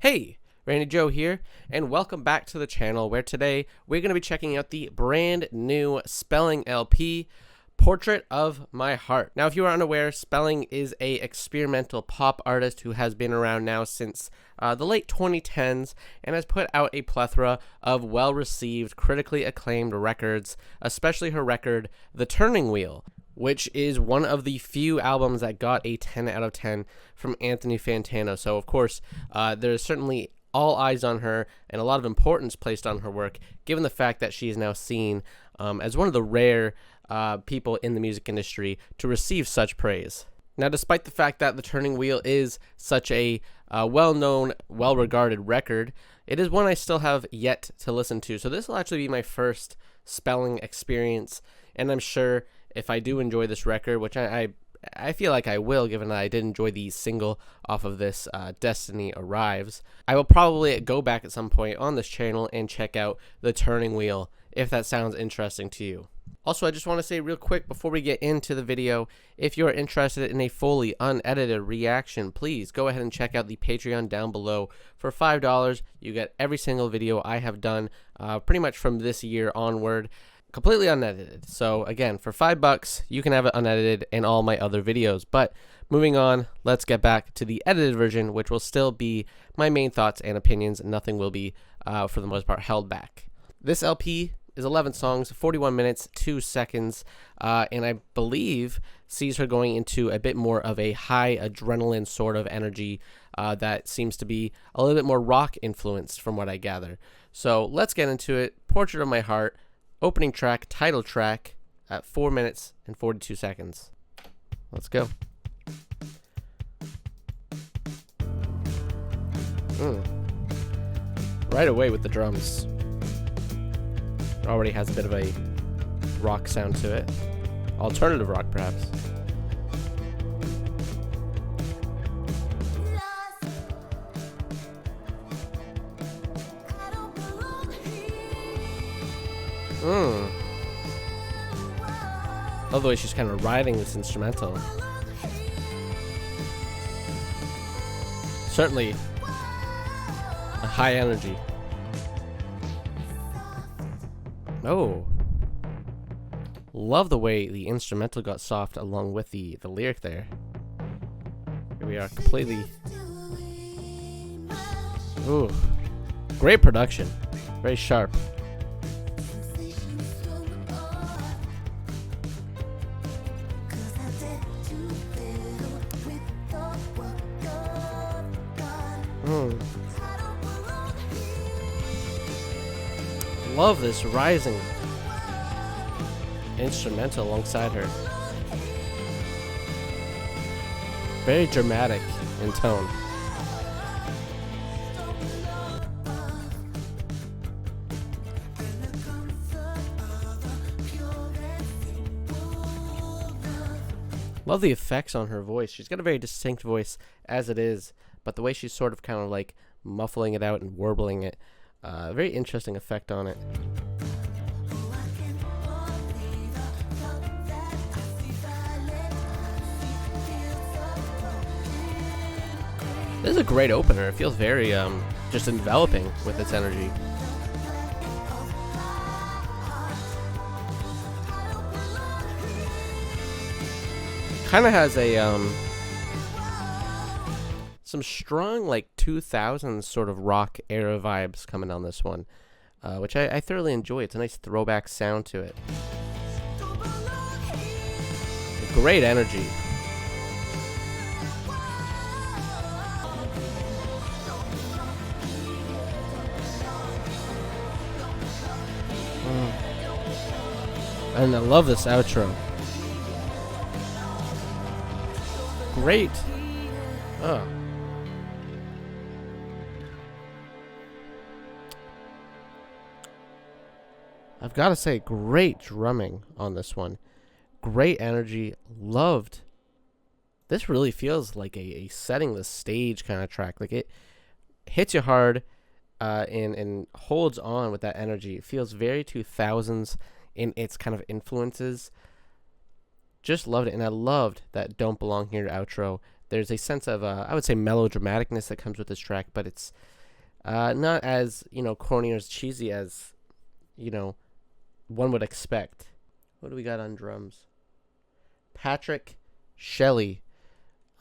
Hey, Randy Joe here, and welcome back to the channel where today we're going to be checking out the brand new Spelling LP, Portrait of My Heart. Now, if you are unaware, Spelling is a experimental pop artist who has been around now since the late 2010s and has put out a plethora of well-received, critically acclaimed records, especially her record, The Turning Wheel, which is one of the few albums that got a 10 out of 10 from Anthony Fantano. So, of course, there's certainly all eyes on her and a lot of importance placed on her work, given the fact that she is now seen as one of the rare people in the music industry to receive such praise. Now, despite the fact that The Turning Wheel is such a well-known, well-regarded record, it is one I still have yet to listen to. So this will actually be my first Spelling experience, and I'm sure if I do enjoy this record, which I feel like I will, given that I did enjoy the single off of this, Destiny Arrives, I will probably go back at some point on this channel and check out The Turning Wheel, if that sounds interesting to you. Also, I just want to say real quick before we get into the video, if you're interested in a fully unedited reaction, please go ahead and check out the Patreon down below. For $5, you get every single video I have done pretty much from this year onward, completely unedited. So again, for $5, you can have it unedited and all my other videos. But moving on, let's get back to the edited version, which will still be my main thoughts and opinions. Nothing will be, for the most part, held back. This LP is 11 songs, 41 minutes, 2 seconds, and I believe sees her going into a bit more of a high adrenaline sort of energy that seems to be a little bit more rock influenced from what I gather. So let's get into it. Portrait of My Heart, opening track, title track, at 4 minutes and 42 seconds. Let's go. Right away with the drums. It already has a bit of a rock sound to it. Alternative rock, perhaps. Love the way she's kind of riding this instrumental. Certainly a high energy. Oh. Love the way the instrumental got soft along with the lyric there. Here we are, completely. Ooh. Great production. Very sharp. Love this rising instrumental alongside her. Very dramatic in tone. Love the effects on her voice. She's got a very distinct voice as it is, but the way she's sort of kind of like muffling it out and warbling it, very interesting effect on it. This is a great opener. It feels very just enveloping with its energy. Kind of has a some strong like 2000s sort of rock era vibes coming on this one, which I thoroughly enjoy. It's a nice throwback sound to it. Great energy. And I love this outro. Great. Oh. I've got to say, great drumming on this one. Great energy. Loved. This really feels like a setting the stage kind of track. Like it hits you hard and holds on with that energy. It feels very 2000s in its kind of influences. Just loved it, and I loved that "Don't Belong Here" outro. There's a sense of, I would say, melodramaticness that comes with this track, but it's not as, corny or as cheesy as, one would expect. What do we got on drums? Patrick Shelley.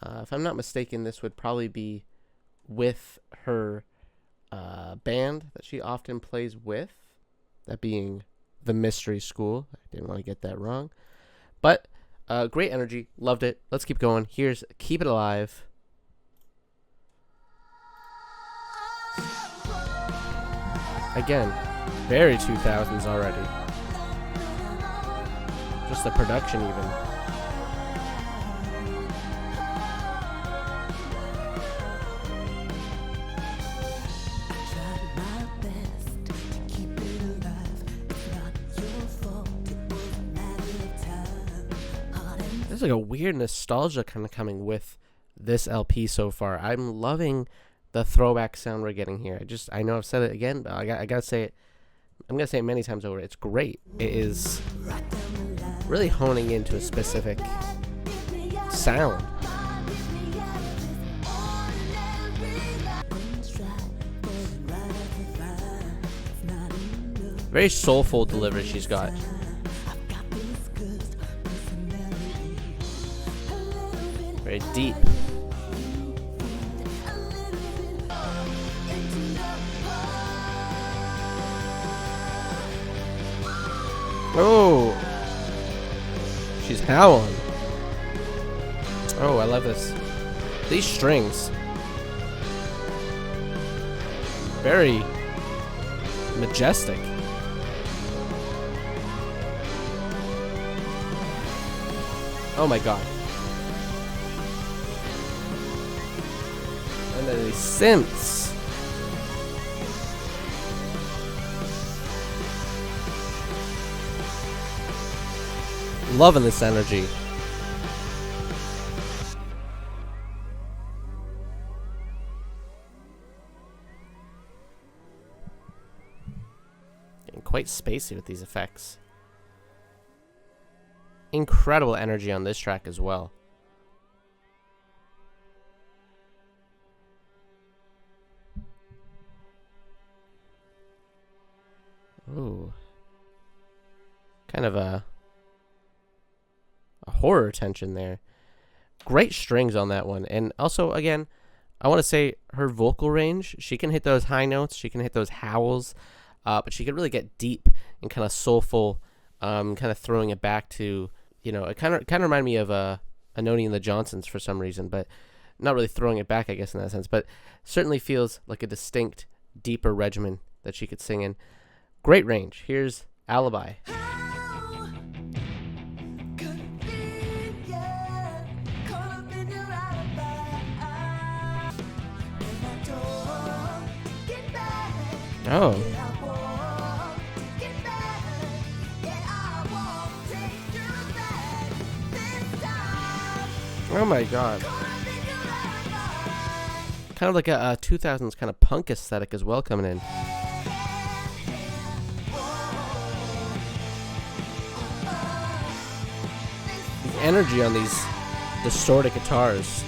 If I'm not mistaken, this would probably be with her band that she often plays with, that being the Mystery School. I didn't want to get that wrong. But great energy. Loved it. Let's keep going. Here's Keep It Alive. Again, very 2000s already. Just the production even. There's like a weird nostalgia kind of coming with this LP so far. I'm loving the throwback sound we're getting here. I know I've said it again, but I gotta say it. I'm gonna say it many times over. It's great. It is really honing into a specific sound. Very soulful delivery she's got. Very deep. Oh, she's howling. Oh, I love this. These strings. Very majestic. Oh my god. And then these synths. Loving this energy. Getting quite spacey with these effects. Incredible energy on this track as well. Ooh. Kind of a horror tension there. Great strings on that one. And also, again, I want to say her vocal range, she can hit those high notes, she can hit those howls, but she can really get deep and kind of soulful, kind of throwing it back to, it kind of reminded me of Anoni and the Johnsons for some reason, but not really throwing it back, I guess, in that sense, but certainly feels like a distinct, deeper regimen that she could sing in. Great range. Here's Alibi. Oh. Oh my god. Kind of like a 2000s kind of punk aesthetic as well coming in. The energy on these distorted guitars.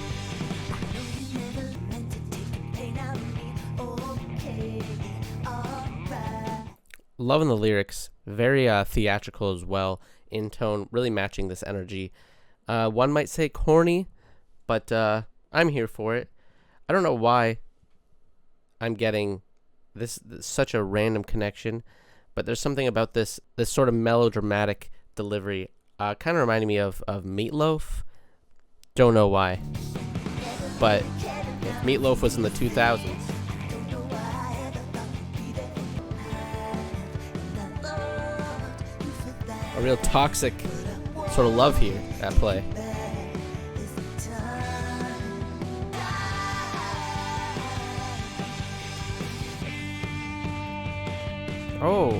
Loving the lyrics. Very theatrical as well in tone, really matching this energy. One might say corny, but I'm here for it. I don't know why I'm getting this such a random connection, but there's something about this sort of melodramatic delivery. Kind of reminding me of Meatloaf. Don't know why, but if Meatloaf was in the 2000s. A real toxic sort of love here at play. Oh.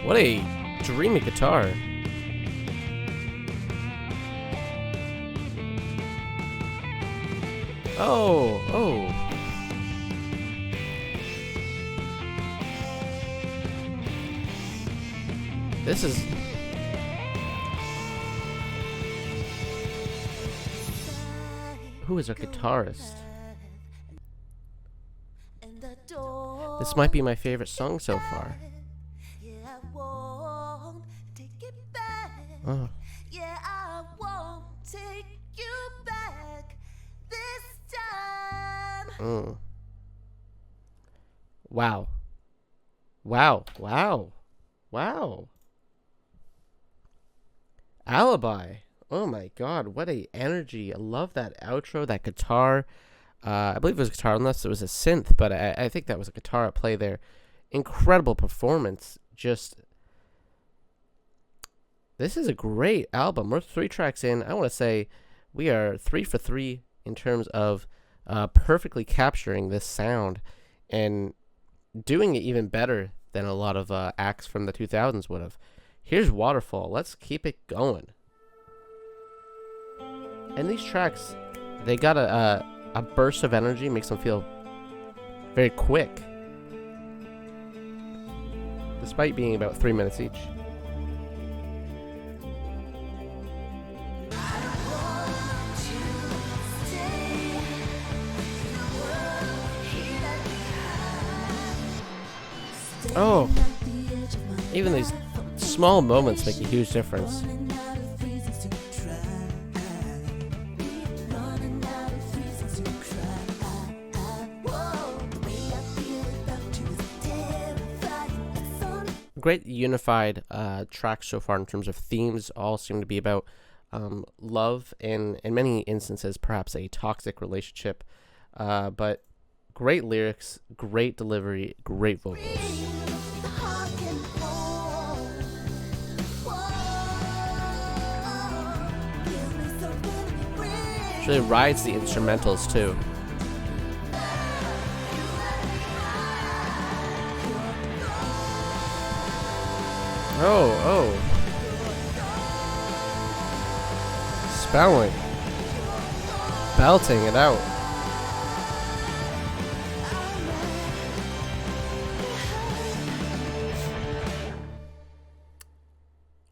What a dreamy guitar. Oh. This is Who is a guitarist? This might be my favorite song so far. Oh. Yeah, I won't take you back this time. Wow. Wow. Wow. Wow. Alibi. Oh my god, what a energy. I love that outro, that guitar. I believe it was guitar, unless it was a synth, but I think that was a guitar at play there. Incredible performance. Just, this is a great album. We're 3 tracks in. I want to say we are 3 for 3 in terms of perfectly capturing this sound and doing it even better than a lot of acts from the 2000s would have. Here's Waterfall. Let's keep it going. And these tracks, they got a burst of energy, makes them feel very quick, despite being about 3 minutes each. Oh, even these small moments make a huge difference. Great unified tracks so far in terms of themes. All seem to be about love and in many instances perhaps a toxic relationship, but great lyrics, great delivery, great vocals. She really rides the instrumentals too. Oh. Spelling. Belting it out.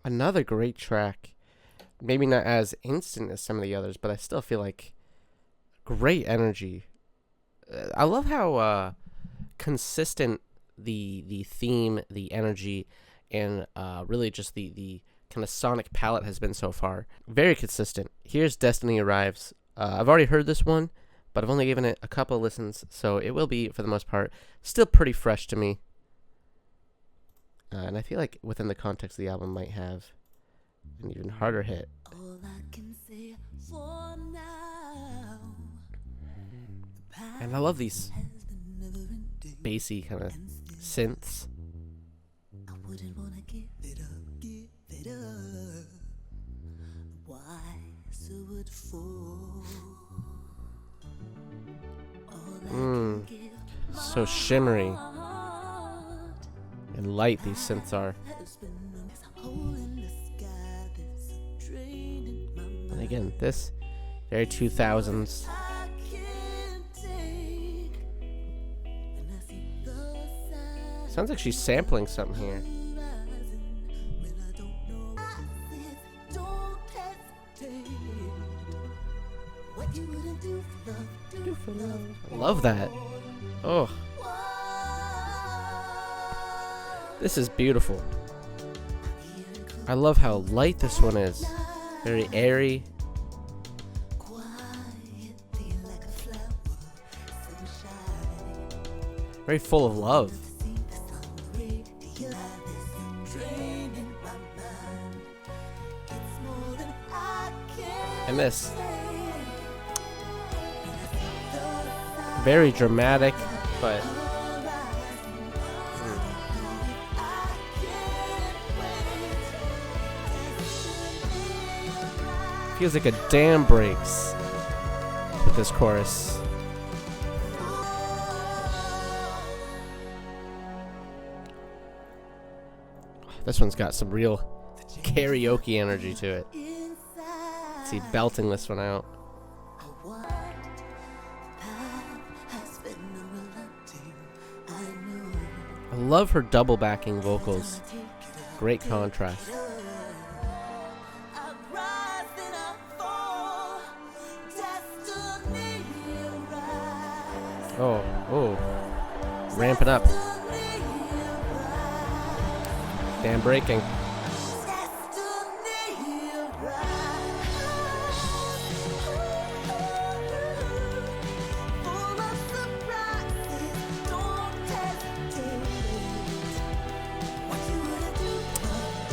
Another great track. Maybe not as instant as some of the others, but I still feel like great energy. I love how consistent the theme, the energy, and really just the kind of sonic palette has been so far. Very consistent. Here's Destiny Arrives. I've already heard this one, but I've only given it a couple of listens, so it will be, for the most part, still pretty fresh to me. And I feel like within the context of the album might have an even harder hit. All I can say for now. And I love these bassy kind of synths. I wouldn't wanna give it up. Why so would fall? So shimmery and light these synths are. And again, this very 2000s. Sounds like she's sampling something here. I love that. Oh. This is beautiful. I love how light this one is. Very airy. Very full of love. And this, very dramatic, but feels like a dam breaks with this chorus. This one's got some real karaoke energy to it. Let's see, belting this one out. I love her double backing vocals. Great contrast. Oh, oh. Ramping up. Damn breaking.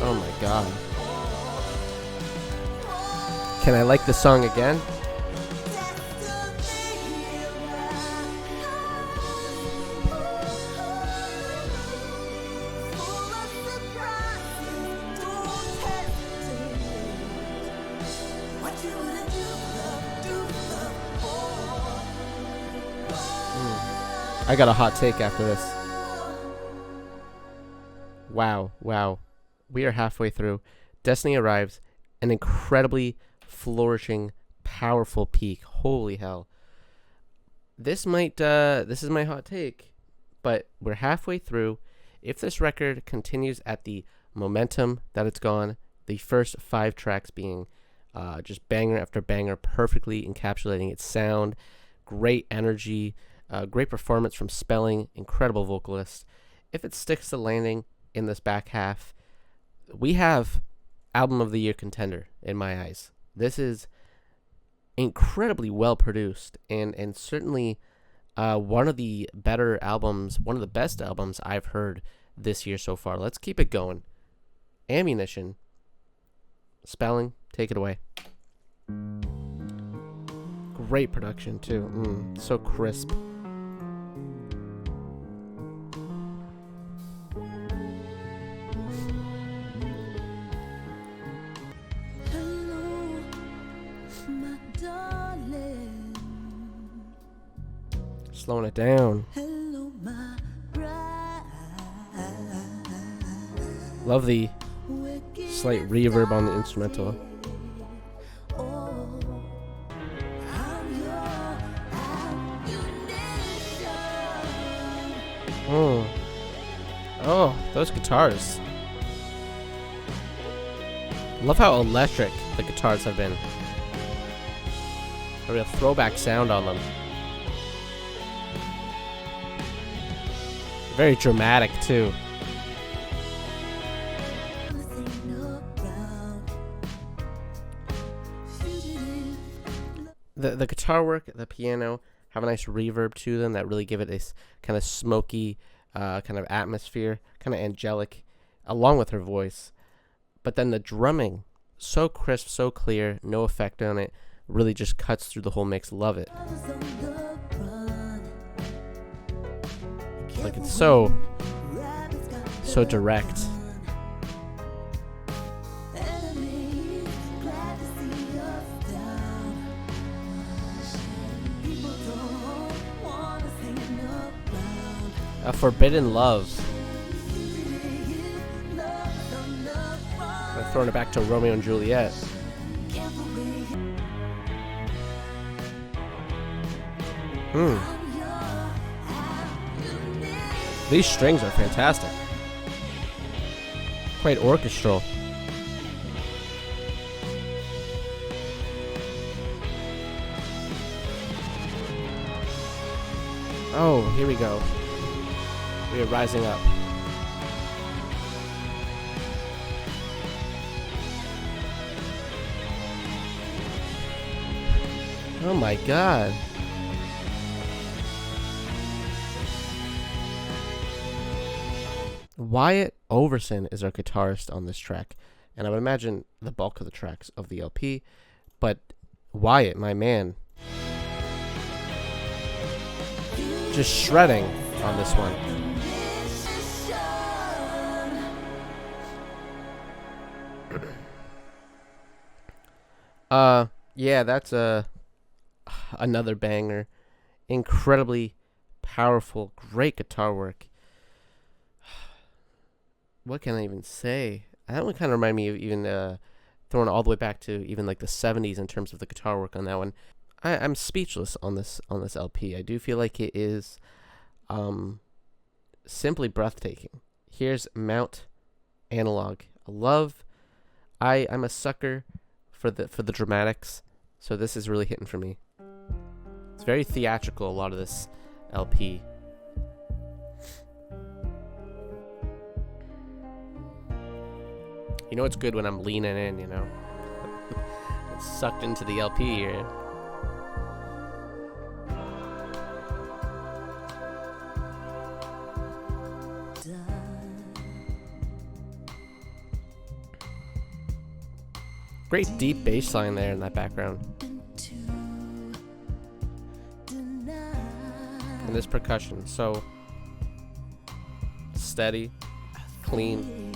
Oh my god. Can I like the song again? I got a hot take after this. Wow, wow. We are halfway through. Destiny arrives, an incredibly flourishing, powerful peak. Holy hell. This is my hot take, but we're halfway through. If this record continues at the momentum that it's gone, the first 5 tracks being just banger after banger, perfectly encapsulating its sound, great energy, great performance from Spelling, incredible vocalist. If it sticks to landing in this back half, we have album of the year contender in my eyes. This is incredibly well produced and certainly one of the better albums, one of the best albums I've heard this year so far. Let's keep it going. Ammunition. Spelling, take it away. Great production too. So crisp. Slowing it down. Hello, my bride. Love the slight reverb on the instrumental. Oh, those guitars. Love how electric the guitars have been. A real throwback sound on them. Very dramatic too. The guitar work, the piano have a nice reverb to them that really give it this kind of smoky kind of atmosphere, kind of angelic, along with her voice. But then the drumming, so crisp, so clear, no effect on it, really just cuts through the whole mix. Love it. Like it's so direct. A forbidden love. I'm throwing it back to Romeo and Juliet. These strings are fantastic. Quite orchestral. Oh, here we go. We are rising up. Oh my god. Wyatt Overson is our guitarist on this track, and I would imagine the bulk of the tracks of the LP, but Wyatt, my man, just shredding on this one. Yeah, that's another banger. Incredibly powerful, great guitar work. What can I even say? That one kind of reminded me of even throwing all the way back to even like the 70s in terms of the guitar work on that one. I'm speechless on this LP. I do feel like it is simply breathtaking. Here's Mount Analog. I'm a sucker for the dramatics, so this is really hitting for me. It's very theatrical, a lot of this LP. You know it's good when I'm leaning in, you know? It's sucked into the LP here. Great deep bass line there in that background. And this percussion, so steady, clean.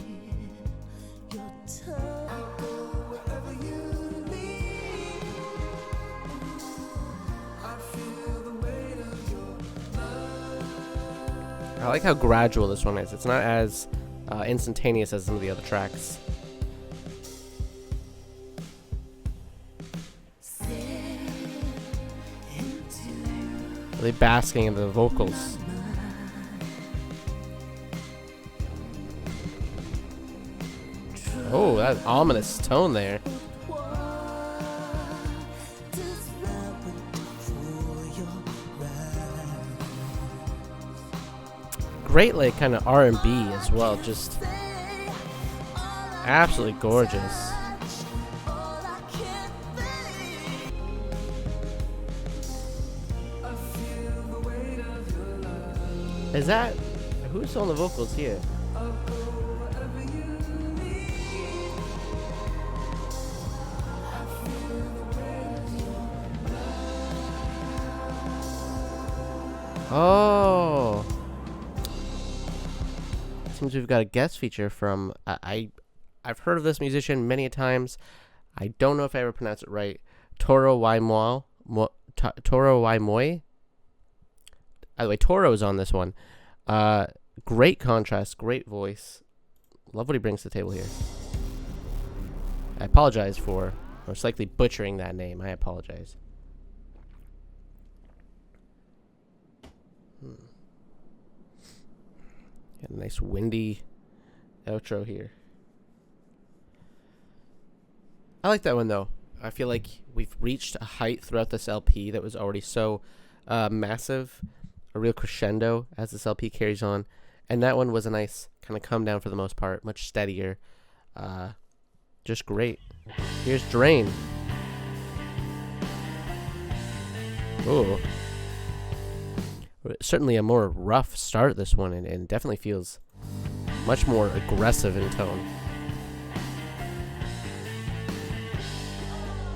I like how gradual this one is. It's not as instantaneous as some of the other tracks. Really basking in the vocals. Oh, that ominous tone there. Great, like, kind of R&B as well. Just absolutely gorgeous. Is that... who's on the vocals here? Oh. Seems we've got a guest feature from... I've heard of this musician many a times. I don't know if I ever pronounced it right. Toro Waimoy. Toro Waimoy? By the way, Toro's on this one. Great contrast, great voice. Love what he brings to the table here. I apologize for most likely butchering that name. I apologize. A nice windy outro here. I like that one though. I feel like we've reached a height throughout this LP that was already so massive. A real crescendo as this LP carries on. And that one was a nice kind of come down for the most part. Much steadier. Just great. Here's Drain. Ooh. Certainly a more rough start, this one. And definitely feels much more aggressive in tone.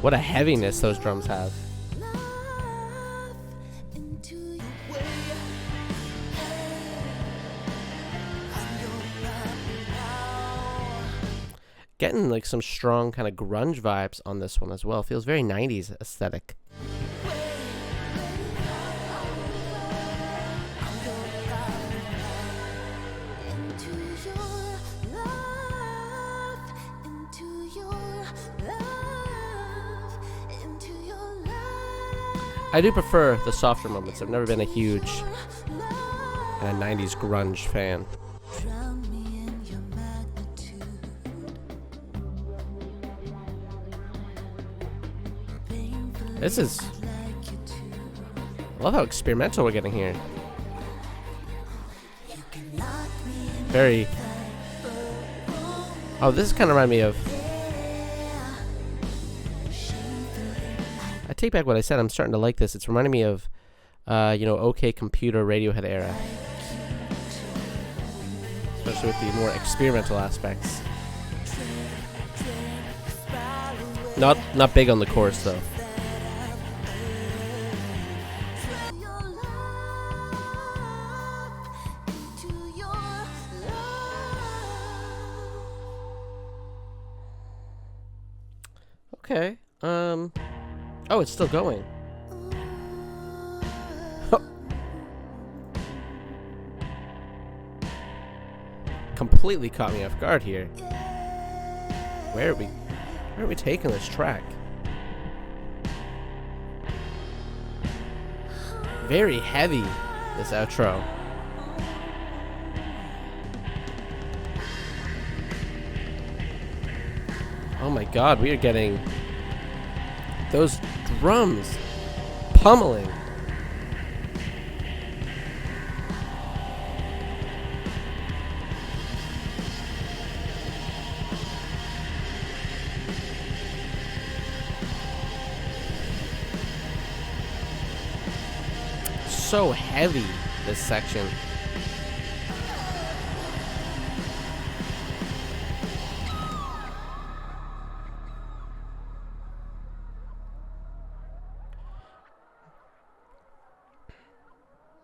What a heaviness those drums have. Getting like some strong kind of grunge vibes on this one as well. Feels very 90s aesthetic. I do prefer the softer moments. I've never been a huge 90s grunge fan. This is... I love how experimental we're getting here. Very... Oh, this kind of reminds me of... I take back what I said. I'm starting to like this. It's reminding me of, OK Computer Radiohead era. Especially with the more experimental aspects. Not big on the chorus, though. Okay. Oh, it's still going. Completely caught me off guard here. Where are we taking this track? Very heavy, this outro. Oh my god, we are getting those drums pummeling. so heavy, this section.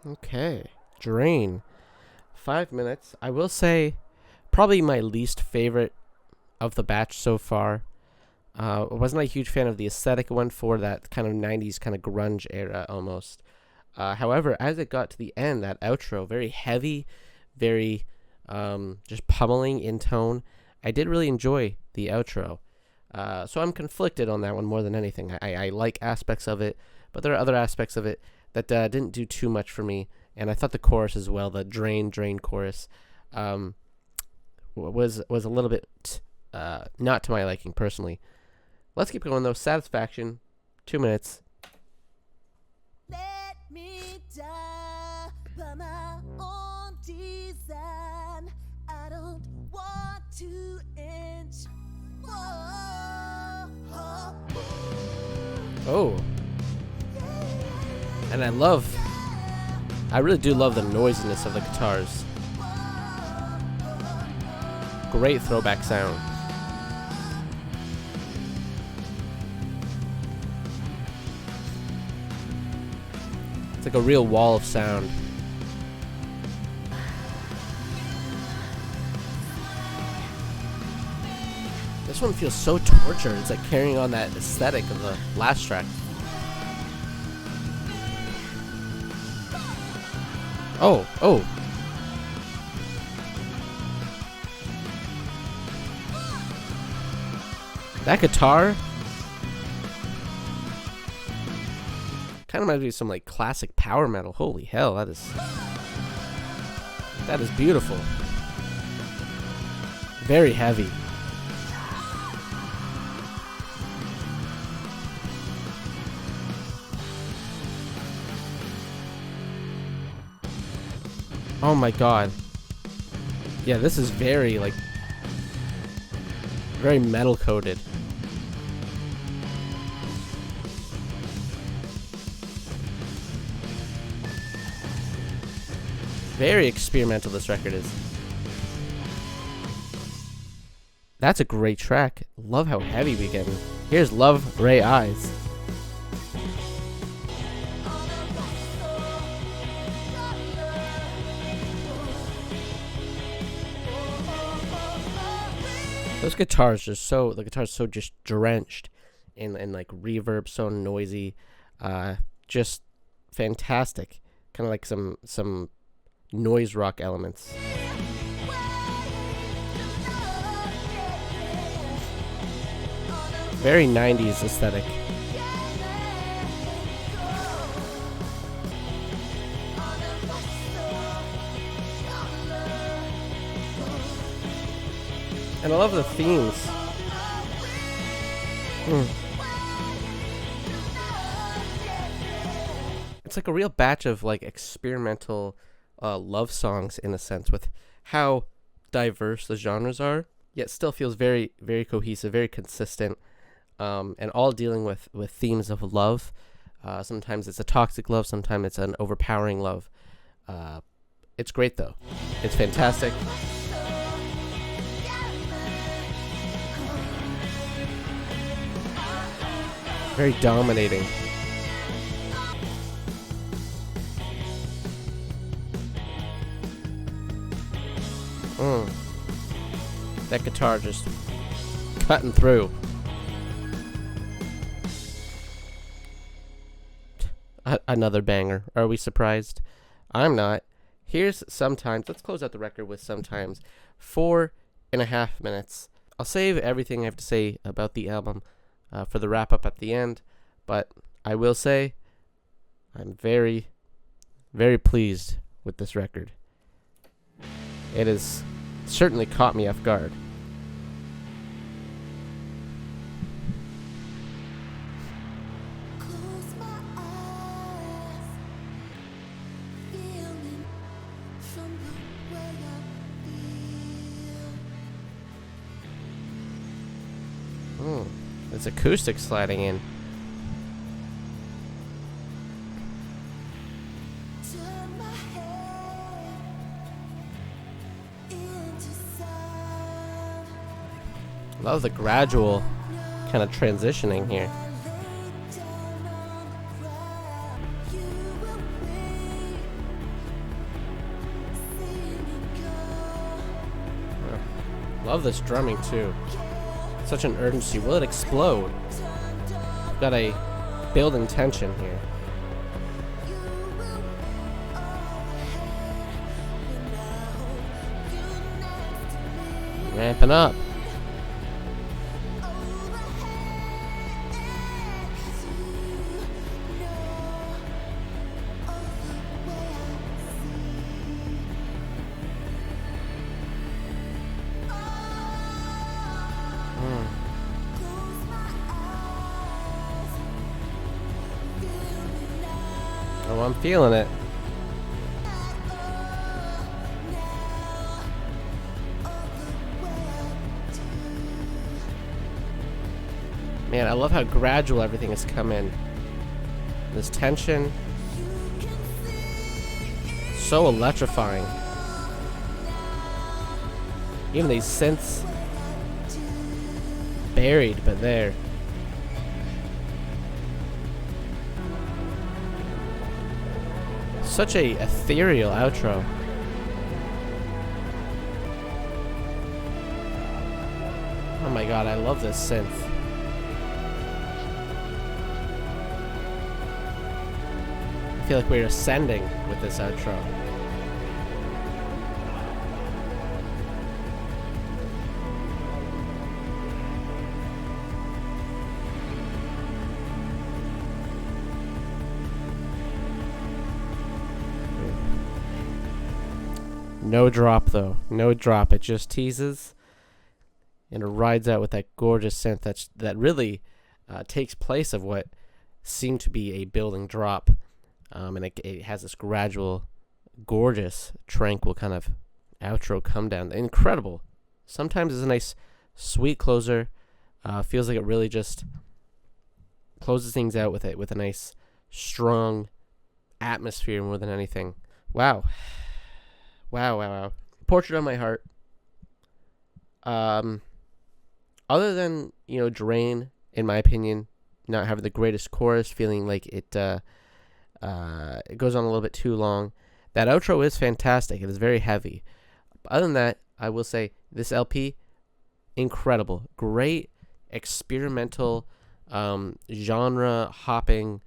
Okay, Drain. 5 minutes. I will say, probably my least favorite of the batch so far. I wasn't a huge fan of the aesthetic one for that kind of 90s kind of grunge era almost. However, as it got to the end, that outro, very heavy, very just pummeling in tone. I did really enjoy the outro. So I'm conflicted on that one more than anything. I like aspects of it, but there are other aspects of it that didn't do too much for me. And I thought the chorus as well, the drain chorus, was a little bit not to my liking personally. Let's keep going though. Satisfaction, 2 minutes. Let me die by my own design. I don't want to inch. Oh. And I really do love the noisiness of the guitars. Great throwback sound. It's like a real wall of sound. This one feels so tortured. It's like carrying on that aesthetic of the last track. Oh. That guitar kind of reminds me of some like classic power metal. Holy hell, that is beautiful. Very heavy. Oh my god. Yeah, this is very metal coated. Very experimental this record is. That's a great track. Love how heavy we get. Here's Love Ray Eyes. Those guitars are the guitar's so just drenched in like reverb, so noisy, just fantastic. Kind of like some noise rock elements. Very 90s aesthetic. And I love the themes. It's like a real batch of like experimental love songs in a sense, with how diverse the genres are, yet still feels very, very cohesive, very consistent, and all dealing with themes of love. Sometimes it's a toxic love, sometimes it's an overpowering love. It's great though. It's fantastic. Very dominating. That guitar just cutting through. Another banger. Are we surprised? I'm not. Here's Sometimes. Let's close out the record with Sometimes. 4.5 minutes. I'll save everything I have to say about the album for the wrap up at the end, but I will say I'm very, very pleased with this record. It has certainly caught me off guard. Close my eyes, feeling from the way I feel. It's acoustic sliding in. Love the gradual kind of transitioning here. Love this drumming too. Such an urgency. Will it explode? Got a building tension here. Ramping up. Oh, I'm feeling it. Man, I love how gradual everything has come in. This tension. So electrifying. Even these synths. Buried, but there. Such a ethereal outro. Oh my god, I love this synth. I feel like we're ascending with this outro. No drop though. No drop. It just teases and it rides out with that gorgeous synth that really takes place of what seemed to be a building drop. And it has this gradual, gorgeous, tranquil kind of outro come down. Incredible. Sometimes it's a nice, sweet closer. Feels like it really just closes things out with a nice, strong atmosphere more than anything. Wow. Wow. Portrait of My Heart. Other than, Drain, in my opinion, not having the greatest chorus, feeling like it goes on a little bit too long. That outro is fantastic. It is very heavy. Other than that, I will say this LP, incredible. Great experimental, genre hopping,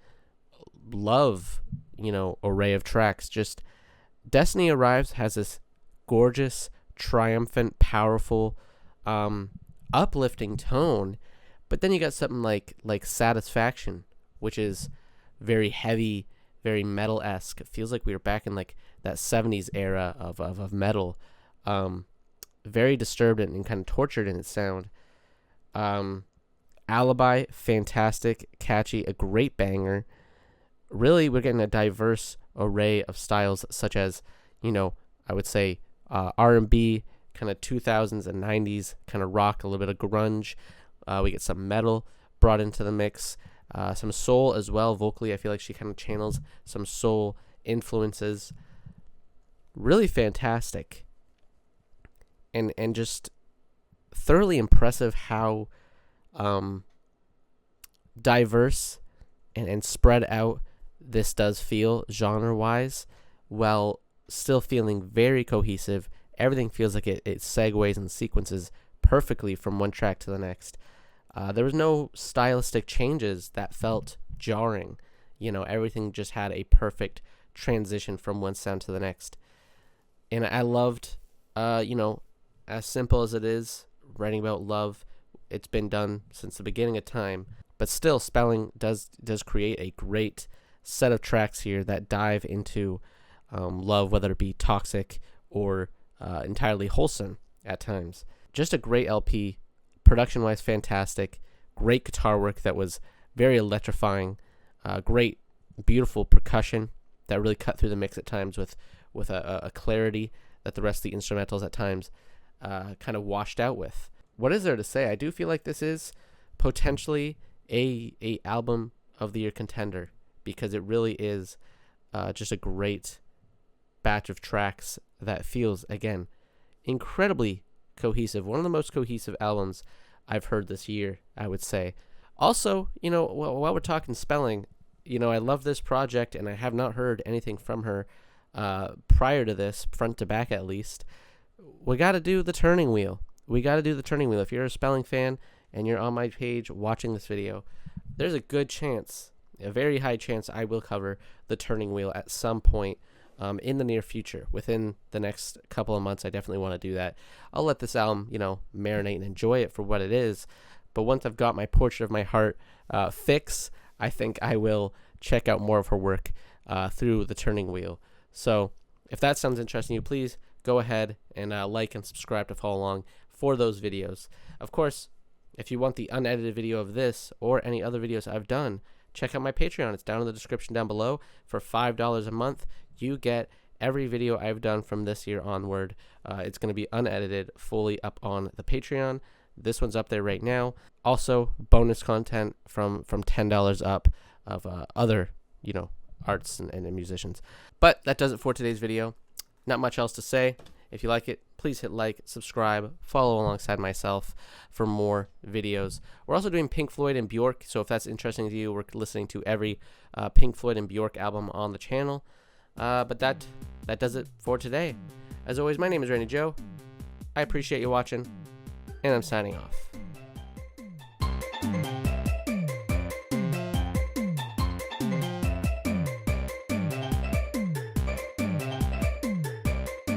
love, array of tracks. Just Destiny Arrives has this gorgeous, triumphant, powerful, uplifting tone, but then you got something like Satisfaction, which is very heavy, very metal-esque. It feels like we were back in like that 70s era of metal. Very disturbed and kind of tortured in its sound. Alibi, fantastic, catchy, a great banger. Really, we're getting a diverse array of styles, such as, I would say R&B, kind of 2000s and 90s, kind of rock, a little bit of grunge. We get some metal brought into the mix, some soul as well. Vocally, I feel like she kind of channels some soul influences. Really fantastic. And just thoroughly impressive how diverse and spread out this does feel genre-wise, while still feeling very cohesive. Everything feels like it segues and sequences perfectly from one track to the next. There was no stylistic changes that felt jarring. Everything just had a perfect transition from one sound to the next. And I loved, as simple as it is, writing about love, it's been done since the beginning of time. But still, Spelling does create a great set of tracks here that dive into love, whether it be toxic or entirely wholesome at times. Just a great LP, production-wise fantastic, great guitar work that was very electrifying, great, beautiful percussion that really cut through the mix at times with a clarity that the rest of the instrumentals at times kind of washed out with. What is there to say? I do feel like this is potentially a album of the year contender, because it really is just a great batch of tracks that feels, again, incredibly cohesive. One of the most cohesive albums I've heard this year, I would say. Also, while we're talking spelling, I love this project, and I have not heard anything from her prior to this, front to back at least. We got to do the turning wheel. If you're a spelling fan and you're on my page watching this video, there's a good chance, a very high chance, I will cover the turning wheel at some point in the near future. Within the next couple of months, I definitely want to do that. I'll let this album, marinate and enjoy it for what it is. But once I've got my Portrait of My Heart fix, I think I will check out more of her work through the turning wheel. So if that sounds interesting to you, please go ahead and like and subscribe to follow along for those videos. Of course, if you want the unedited video of this or any other videos I've done, check out my Patreon. It's down in the description down below. For $5 a month, you get every video I've done from this year onward. It's going to be unedited, fully up on the Patreon. This one's up there right now. Also, bonus content from $10 up of other, arts and musicians. But that does it for today's video. Not much else to say. If you like it, please hit like, subscribe, follow alongside myself for more videos. We're also doing Pink Floyd and Bjork, so if that's interesting to you, we're listening to every Pink Floyd and Bjork album on the channel. But that does it for today. As always, my name is Randy Joe. I appreciate you watching, and I'm signing off.